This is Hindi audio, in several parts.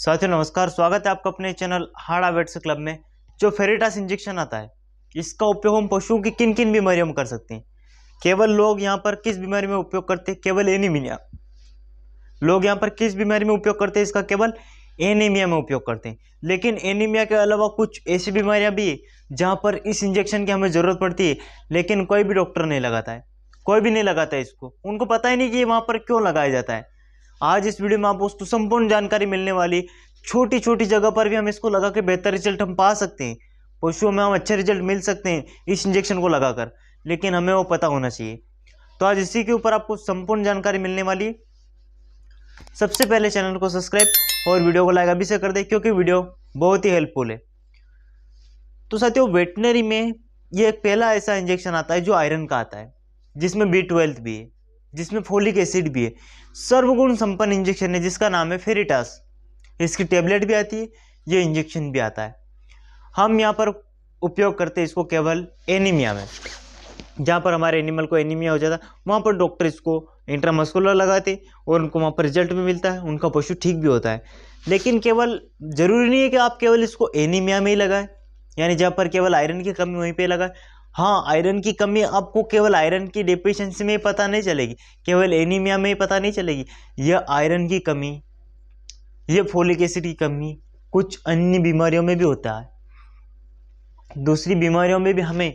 साथियों नमस्कार, स्वागत है आपका अपने चैनल हाड़ा वेट्स क्लब में। जो फेरिटास इंजेक्शन आता है, इसका उपयोग हम पशुओं की किन किन बीमारियों में कर सकते हैं। केवल लोग यहाँ पर किस बीमारी में उपयोग करते हैं? केवल एनीमिया। लोग यहाँ पर किस बीमारी में उपयोग करते हैं? इसका केवल एनीमिया में उपयोग करते हैं। लेकिन एनीमिया के अलावा कुछ ऐसी बीमारियां भी है जहाँ पर इस इंजेक्शन की हमें ज़रूरत पड़ती है, लेकिन कोई भी डॉक्टर नहीं लगाता है, कोई भी नहीं लगाता है इसको। उनको पता ही नहीं कि ये वहाँ पर क्यों लगाया जाता है। आज इस वीडियो में आपको उसकी संपूर्ण जानकारी मिलने वाली। छोटी छोटी जगह पर भी हम इसको लगा के बेहतर रिजल्ट हम पा सकते हैं, पशुओं में हम अच्छे रिजल्ट मिल सकते हैं इस इंजेक्शन को लगाकर, लेकिन हमें वो पता होना चाहिए। तो आज इसी के ऊपर आपको संपूर्ण जानकारी मिलने वाली है। सबसे पहले चैनल को सब्सक्राइब और वीडियो को लाइक अभी से कर दे, क्योंकि वीडियो बहुत ही हेल्पफुल है। तो साथियों, वेटनरी में ये एक पहला ऐसा इंजेक्शन आता है जो आयरन का आता है, जिसमें B12 भी है, जिसमें फोलिक एसिड भी है। सर्वगुण संपन्न इंजेक्शन है जिसका नाम है फेरिटास। इसकी टेबलेट भी आती है, ये इंजेक्शन भी आता है। हम यहाँ पर उपयोग करते हैं इसको केवल एनीमिया में। जहाँ पर हमारे एनिमल को एनीमिया हो जाता है, वहाँ पर डॉक्टर इसको इंट्रामस्कुलर लगाते और उनको वहाँ पर रिजल्ट भी मिलता है, उनका पशु ठीक भी होता है। लेकिन केवल ज़रूरी नहीं है कि आप केवल इसको एनीमिया में ही लगाएं, यानी जहाँ पर केवल आयरन की कमी वहीं पे लगाएं। हाँ, आयरन की कमी आपको केवल आयरन की डेफिशिएंसी में ही पता नहीं चलेगी, केवल एनीमिया में ही पता नहीं चलेगी। यह आयरन की कमी, यह फोलिक एसिड की कमी कुछ अन्य बीमारियों में भी होता है। दूसरी बीमारियों में भी हमें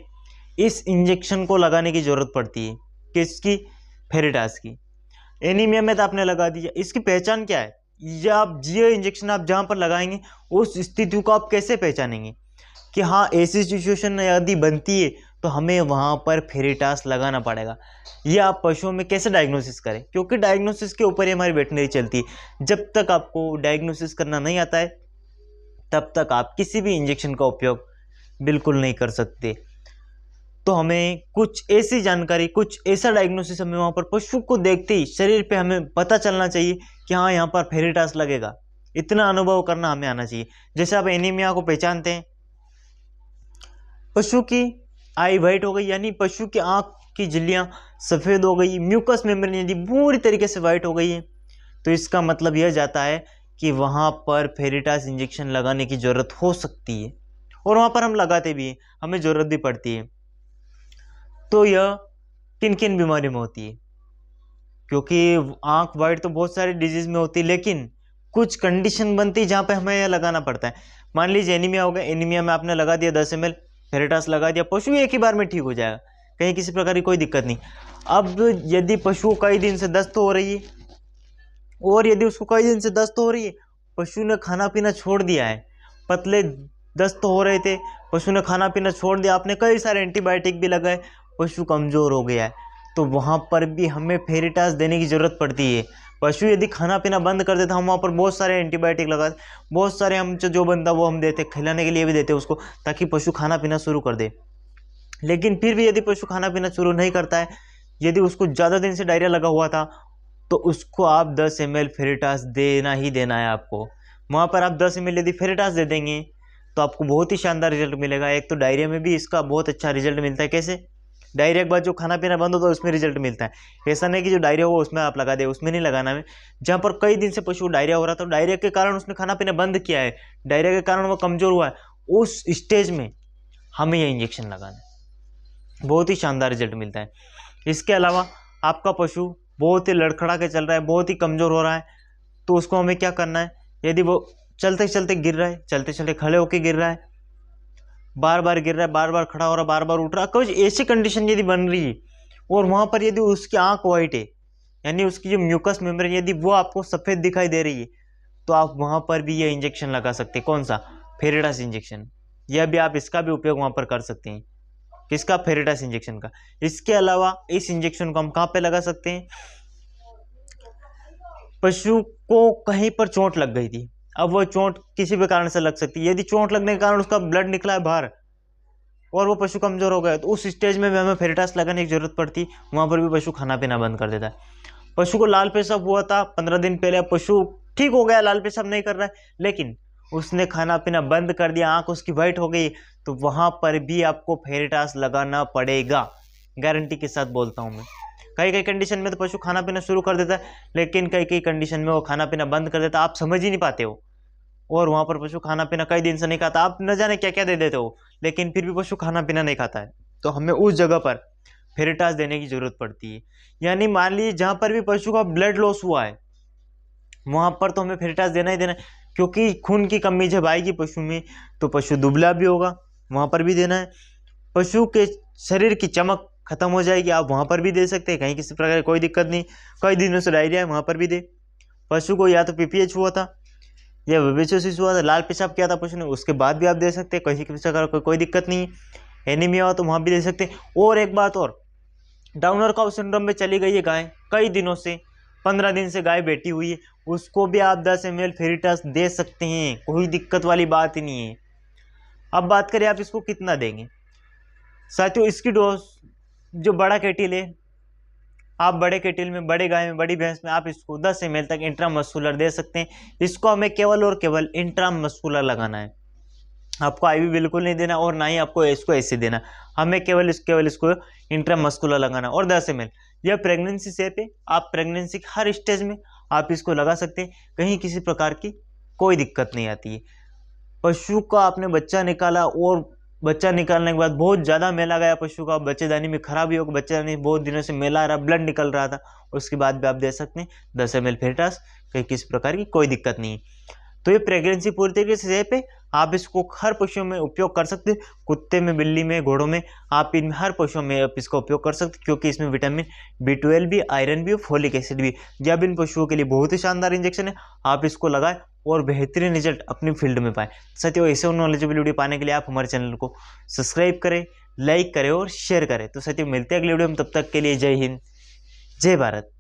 इस इंजेक्शन को लगाने की जरूरत पड़ती है। किसकी? फेरिटास की। एनीमिया में तो आपने लगा दिया। इसकी पहचान क्या है? ये इंजेक्शन आप जहाँ पर लगाएंगे उस स्थिति को आप कैसे पहचानेंगे कि हाँ, ऐसी सिचुएशन यदि बनती है तो हमें वहाँ पर फेरिटास लगाना पड़ेगा। ये आप पशुओं में कैसे डायग्नोसिस करें, क्योंकि डायग्नोसिस के ऊपर ही हमारी वेटनरी चलती है। जब तक आपको डायग्नोसिस करना नहीं आता है तब तक आप किसी भी इंजेक्शन का उपयोग बिल्कुल नहीं कर सकते। तो हमें कुछ ऐसी जानकारी, कुछ ऐसा डायग्नोसिस हमें वहाँ पर पशु को देखते ही शरीर पे हमें पता चलना चाहिए कि हाँ, यहाँ पर फेरिटास लगेगा। इतना अनुभव करना हमें आना चाहिए। जैसे आप एनीमिया को पहचानते हैं, पशु की आई वाइट हो गई, यानी पशु की आंख की झिल्लियां सफ़ेद हो गई, म्यूकस मेम्ब्रेन यदि पूरी तरीके से वाइट हो गई है, तो इसका मतलब यह जाता है कि वहाँ पर फेरिटास इंजेक्शन लगाने की ज़रूरत हो सकती है। और वहाँ पर हम लगाते भी हैं, हमें ज़रूरत भी पड़ती है। तो यह किन किन बीमारी में होती है? क्योंकि आंख वाइट तो बहुत सारी डिजीज में होती है, लेकिन कुछ कंडीशन बनती है जहाँ पे हमें यह लगाना पड़ता है। मान लीजिए एनीमिया हो गया, एनीमिया में आपने लगा दिया 10 ml फेरिटास लगा दिया, पशु एक ही बार में ठीक हो जाएगा, कहीं किसी प्रकार की कोई दिक्कत नहीं। अब यदि पशु कई दिन से दस्त हो रही है, और यदि उसको कई दिन से दस्त हो रही है, पशु ने खाना पीना छोड़ दिया है, पतले दस्त हो रहे थे, पशु ने खाना पीना छोड़ दिया, आपने कई सारे एंटीबायोटिक भी लगाए, पशु कमज़ोर हो गया है, तो वहाँ पर भी हमें फेरिटास देने की ज़रूरत पड़ती है। पशु यदि खाना पीना बंद कर देता, हम वहाँ पर बहुत सारे एंटीबायोटिक लगाते, बहुत सारे हम जो बनता वो हम देते, खिलाने के लिए भी देते उसको, ताकि पशु खाना पीना शुरू कर दे। लेकिन फिर भी यदि पशु खाना पीना शुरू नहीं करता है, यदि उसको ज़्यादा दिन से डायरिया लगा हुआ था, तो उसको आप 10 ml फेरिटास देना ही देना है आपको। वहाँ पर आप 10 ml यदि फेरिटास दे देंगे तो आपको बहुत ही शानदार रिजल्ट मिलेगा। एक तो डायरिया में भी इसका बहुत अच्छा रिजल्ट मिलता है। कैसे? डायरिया के बाद जो खाना पीना बंद होता है उसमें रिजल्ट मिलता है। ऐसा नहीं कि जो डायरिया हो उसमें आप लगा दे, उसमें नहीं लगाना है। जहाँ पर कई दिन से पशु डायरिया हो रहा था, डायरिया के कारण उसने खाना पीना बंद किया है, डायरिया के कारण वो कमज़ोर हुआ है, उस स्टेज में हमें यह इंजेक्शन लगाना है। बहुत ही शानदार रिजल्ट मिलता है। इसके अलावा आपका पशु बहुत ही लड़खड़ा के चल रहा है, बहुत ही कमज़ोर हो रहा है, तो उसको हमें क्या करना है? यदि वो चलते चलते गिर रहा है, चलते चलते खड़े होकर गिर रहा है, बार बार गिर रहा है, बार बार खड़ा हो रहा है, बार बार उठ रहा है, कुछ ऐसी कंडीशन यदि बन रही है, और वहाँ पर यदि उसकी आंख वाइट है, यानी उसकी जो म्यूकस मेम्ब्रेन यदि वो आपको सफ़ेद दिखाई दे रही है, तो आप वहाँ पर भी ये इंजेक्शन लगा सकते हैं। कौन सा? फेरिटास इंजेक्शन। यह भी आप इसका भी उपयोग वहाँ पर कर सकते हैं। किसका? फेरिटास इंजेक्शन का। इसके अलावा इस इंजेक्शन को हम कहाँ पे लगा सकते हैं? पशु को कहीं पर चोट लग गई थी, अब वो चोट किसी भी कारण से लग सकती है। यदि चोट लगने के कारण उसका ब्लड निकला है बाहर और वो पशु कमज़ोर हो गया, तो उस स्टेज में भी हमें फेरिटास लगाने की ज़रूरत पड़ती। वहाँ पर भी पशु खाना पीना बंद कर देता है। पशु को लाल पेशाब हुआ था 15 दिन पहले, पशु ठीक हो गया, लाल पेशाब नहीं कर रहा है, लेकिन उसने खाना पीना बंद कर दिया, आंख उसकी वाइट हो गई, तो वहाँ पर भी आपको फेरिटास लगाना पड़ेगा। गारंटी के साथ बोलता हूँ मैं। कई कई कंडीशन में तो पशु खाना पीना शुरू कर देता है, लेकिन कई कई कंडीशन में वो खाना पीना बंद कर देता है, आप समझ ही नहीं पाते हो। और वहाँ पर पशु खाना पीना कई दिन से नहीं खाता, आप न जाने क्या क्या दे देते हो, लेकिन फिर भी पशु खाना पीना नहीं खाता है, तो हमें उस जगह पर फेरिटास देने की जरूरत पड़ती है। यानी मान लीजिए जहाँ पर भी पशु का ब्लड लॉस हुआ है वहाँ पर तो हमें फेरिटास देना ही देना है, क्योंकि खून की कमी जब आएगी पशु में तो पशु दुबला भी होगा, वहाँ पर भी देना है। पशु के शरीर की चमक खत्म हो जाएगी, आप वहाँ पर भी दे सकते हैं, कहीं किसी प्रकार की कोई दिक्कत नहीं। कई दिनों से डायरिया है वहाँ पर भी दे। पशु को या तो पीपीएच हुआ था या वेबेसियोसिस हुआ था, लाल पेशाब किया था पशु ने, उसके बाद भी आप दे सकते हैं, कहीं किसी प्रकार कोई दिक्कत नहीं है। एनीमिया हो तो वहाँ भी दे सकते हैं। और एक बात और, डाउनर काउ सिंड्रोम में चली गई है गाय, कई दिनों से 15 दिन से गाय बैठी हुई है, उसको भी आप 10 ml फेरिटास दे सकते हैं, कोई दिक्कत वाली बात ही नहीं है। अब बात करें आप इसको कितना देंगे। साथियों इसकी डोज जो बड़ा केटिल है, आप बड़े केटिल में, बड़े गाय में, बड़ी भैंस में आप इसको 10 ml तक इंट्रामस्कुलर दे सकते हैं। इसको हमें केवल और केवल इंट्रामस्कुलर लगाना है, आपको आईवी बिल्कुल नहीं देना और ना ही आपको इसको ऐसे देना, हमें केवल इसको इंट्रामस्कुलर लगाना। और 10 ml यह प्रेगनेंसी सेफ है, आप प्रेगनेंसी के हर स्टेज में आप इसको लगा सकते हैं, कहीं किसी प्रकार की कोई दिक्कत नहीं आती है। पशु का आपने बच्चा निकाला और बच्चा निकालने के बाद बहुत ज़्यादा मैला गया पशु का, बच्चेदानी में खराबी हो, बच्चेदानी बहुत दिनों से मैला आ रहा, ब्लड निकल रहा था, उसके बाद भी आप दे सकते हैं 10 ml फेरिटास, कहीं किसी प्रकार की कोई दिक्कत नहीं है। तो ये प्रेगनेंसी पूरी तरीके से सेफ है, आप इसको हर पशुओं में उपयोग कर सकते हैं, कुत्ते में, बिल्ली में, घोड़ों में, आप इन हर पशुओं में आप इसका उपयोग कर सकते हैं, क्योंकि इसमें विटामिन B12 भी, आयरन भी और फोलिक एसिड भी। जब इन पशुओं के लिए बहुत ही शानदार इंजेक्शन है, आप इसको लगाएं और बेहतरीन रिजल्ट अपनी फील्ड में पाएं। साथियों ऐसे नॉलेजेबल वीडियो पाने के लिए आप हमारे चैनल को सब्सक्राइब करें, लाइक करें और शेयर करें। तो साथियों मिलते हैं अगले वीडियो में, तब तक के लिए जय हिंद, जय भारत।